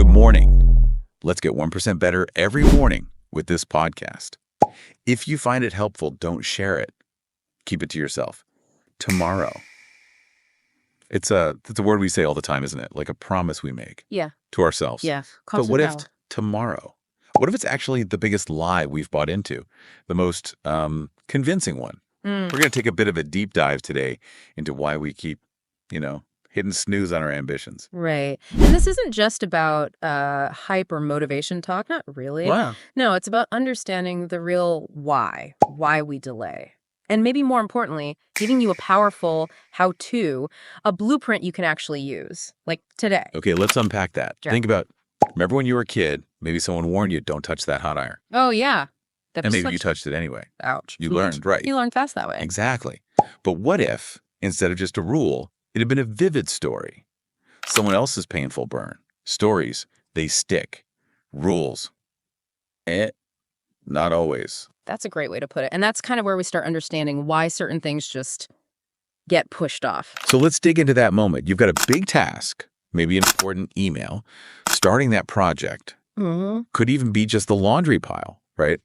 morning. Let's get 1% better every morning with this podcast. If you find it helpful, don't share it. Keep it to yourself. Tomorrow. It's a word we say all the time, isn't it? Like a promise we make to ourselves. Yeah. But what if tomorrow? What if it's actually the biggest lie we've bought into? The most convincing one. We're going to take a bit of a deep dive today into why we keep, hitting snooze on our ambitions. Right. And this isn't just about hype or motivation talk. Not really. Wow. No, it's about understanding the real why we delay. And maybe more importantly, giving you a powerful how-to, a blueprint you can actually use, like today. Okay, let's unpack that. Sure. Think about, remember when you were a kid, maybe someone warned you, don't touch that hot iron. Oh, yeah. And maybe you touched it anyway. Ouch. You learned, right. You learned fast that way. Exactly. But what if, instead of just a rule, it had been a vivid story? Someone else's painful burn. Stories, they stick. Rules, not always. That's a great way to put it. And that's kind of where we start understanding why certain things just get pushed off. So let's dig into that moment. You've got a big task, maybe an important email. Starting that project could even be just the laundry pile, right?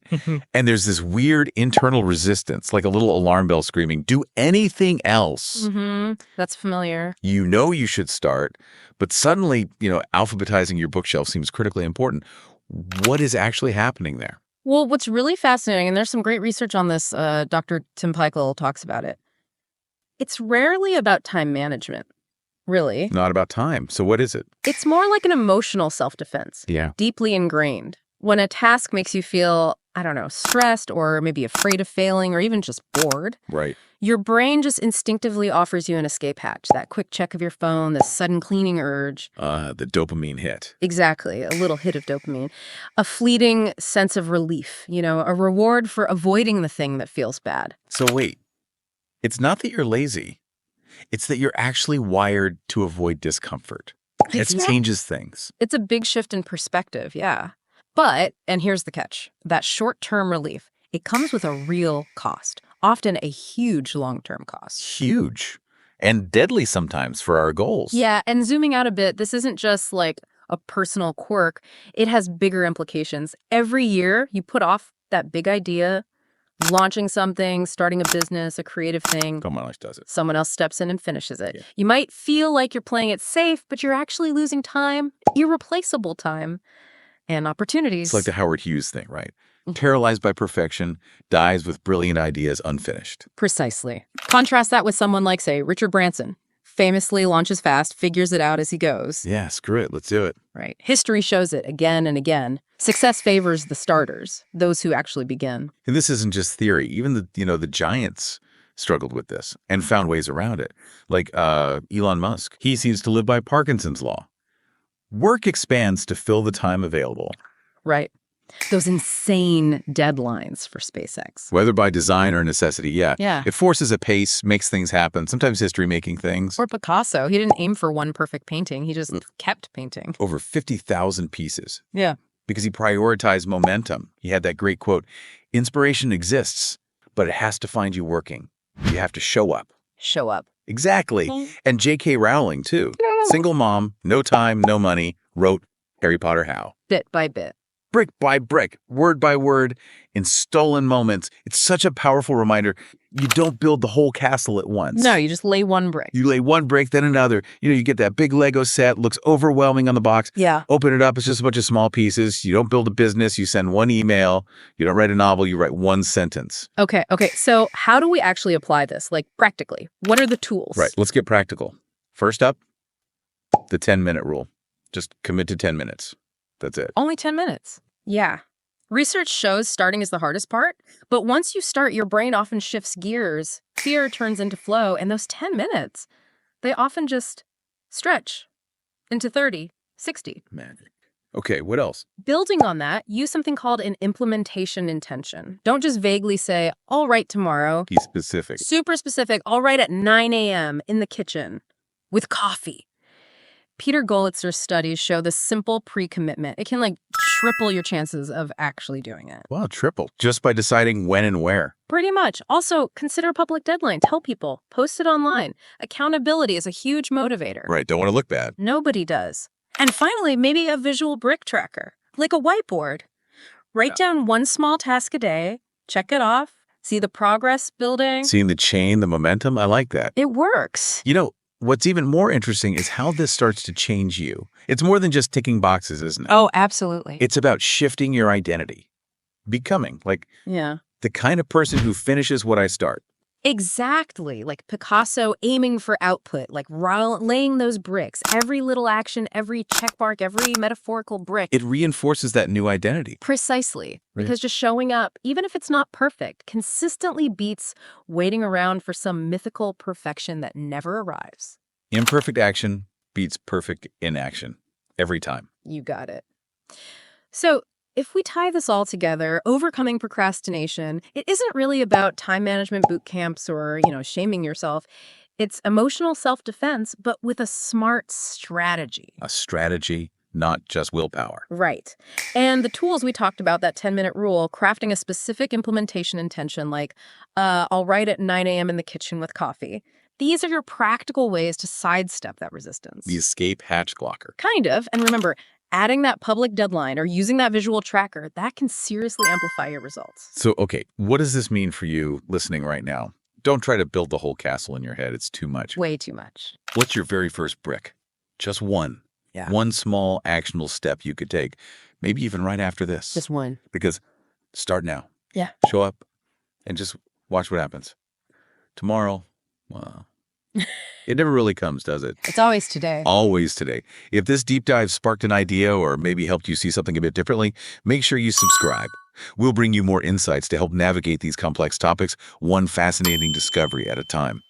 And there's this weird internal resistance, like a little alarm bell screaming, do anything else. That's familiar. You know you should start, but suddenly, alphabetizing your bookshelf seems critically important. What is actually happening there? Well, what's really fascinating, and there's some great research on this, Dr. Tim Peichel talks about it. It's rarely about time management, really. Not about time. So what is it? It's more like an emotional self-defense. Yeah. Deeply ingrained. When a task makes you feel, stressed or maybe afraid of failing or even just bored. Right. Your brain just instinctively offers you an escape hatch, that quick check of your phone, the sudden cleaning urge. The dopamine hit. Exactly, a little hit of dopamine. A fleeting sense of relief, a reward for avoiding the thing that feels bad. So wait, it's not that you're lazy. It's that you're actually wired to avoid discomfort. It changes things. It's a big shift in perspective, yeah. But, and here's the catch, that short-term relief, it comes with a real cost, often a huge long-term cost. Huge. And deadly sometimes for our goals. Yeah, and zooming out a bit, this isn't just like a personal quirk. It has bigger implications. Every year, you put off that big idea, launching something, starting a business, a creative thing. Someone else does it. Someone else steps in and finishes it. Yeah. You might feel like you're playing it safe, but you're actually losing time, irreplaceable time. And opportunities. It's like the Howard Hughes thing, right? Paralyzed by perfection, dies with brilliant ideas unfinished. Precisely. Contrast that with someone like, say, Richard Branson. Famously launches fast, figures it out as he goes. Yeah, screw it. Let's do it. Right. History shows it again and again. Success favors the starters, those who actually begin. And this isn't just theory. Even the giants struggled with this and found ways around it. Like Elon Musk. He seems to live by Parkinson's law. Work expands to fill the time available. Right. Those insane deadlines for SpaceX. Whether by design or necessity, yeah. Yeah. It forces a pace, makes things happen, sometimes history-making things. Or Picasso. He didn't aim for one perfect painting. He just kept painting. Over 50,000 pieces. Yeah. Because he prioritized momentum. He had that great quote, inspiration exists, but it has to find you working. You have to show up. Show up. Exactly. And J.K. Rowling, too. Single mom, no time, no money, wrote Harry Potter how? Bit by bit. Brick by brick, word by word, in stolen moments. It's such a powerful reminder. You don't build the whole castle at once. No, you just lay one brick. You lay one brick, then another. You get that big Lego set, looks overwhelming on the box. Yeah. Open it up, it's just a bunch of small pieces. You don't build a business, you send one email. You don't write a novel, you write one sentence. Okay. So how do we actually apply this? Like practically, what are the tools? Right, let's get practical. First up, the 10-minute rule. Just commit to 10 minutes. That's it. Only 10 minutes. Yeah. Research shows starting is the hardest part, but once you start, your brain often shifts gears. Fear turns into flow, and those 10 minutes, they often just stretch into 30, 60. Magic. Okay, what else? Building on that, use something called an implementation intention. Don't just vaguely say, I'll write tomorrow. Be specific. Super specific. I'll write at 9 a.m. in the kitchen with coffee. Peter Golitzer's studies show this simple pre-commitment. It can triple your chances of actually doing it. Wow, triple. Just by deciding when and where. Pretty much. Also, consider a public deadline. Tell people. Post it online. Accountability is a huge motivator. Right, don't want to look bad. Nobody does. And finally, maybe a visual brick tracker, like a whiteboard. Write down one small task a day, check it off, see the progress building. Seeing the chain, the momentum, I like that. It works. You know, what's even more interesting is how this starts to change you. It's more than just ticking boxes, isn't it? Oh, absolutely. It's about shifting your identity, becoming like Yeah. the kind of person who finishes what I start. Exactly. Like Picasso aiming for output, like laying those bricks. Every little action, every check mark, every metaphorical brick. It reinforces that new identity. Precisely. Right. Because just showing up, even if it's not perfect, consistently beats waiting around for some mythical perfection that never arrives. Imperfect action beats perfect inaction every time. You got it. So, if we tie this all together, overcoming procrastination, it isn't really about time management boot camps or, shaming yourself. It's emotional self-defense, but with a smart strategy. A strategy, not just willpower. Right. And the tools we talked about, that 10-minute rule, crafting a specific implementation intention like, I'll write at 9 a.m. in the kitchen with coffee. These are your practical ways to sidestep that resistance. The escape hatch blocker. Kind of. And remember, adding that public deadline or using that visual tracker, that can seriously amplify your results. So, okay, what does this mean for you listening right now? Don't try to build the whole castle in your head. It's too much. Way too much. What's your very first brick? Just one. Yeah. One small actionable step you could take, maybe even right after this. Just one. Because start now. Yeah. Show up and just watch what happens. Tomorrow, well, it never really comes, does it? It's always today. Always today. If this deep dive sparked an idea or maybe helped you see something a bit differently, make sure you subscribe. We'll bring you more insights to help navigate these complex topics, one fascinating discovery at a time.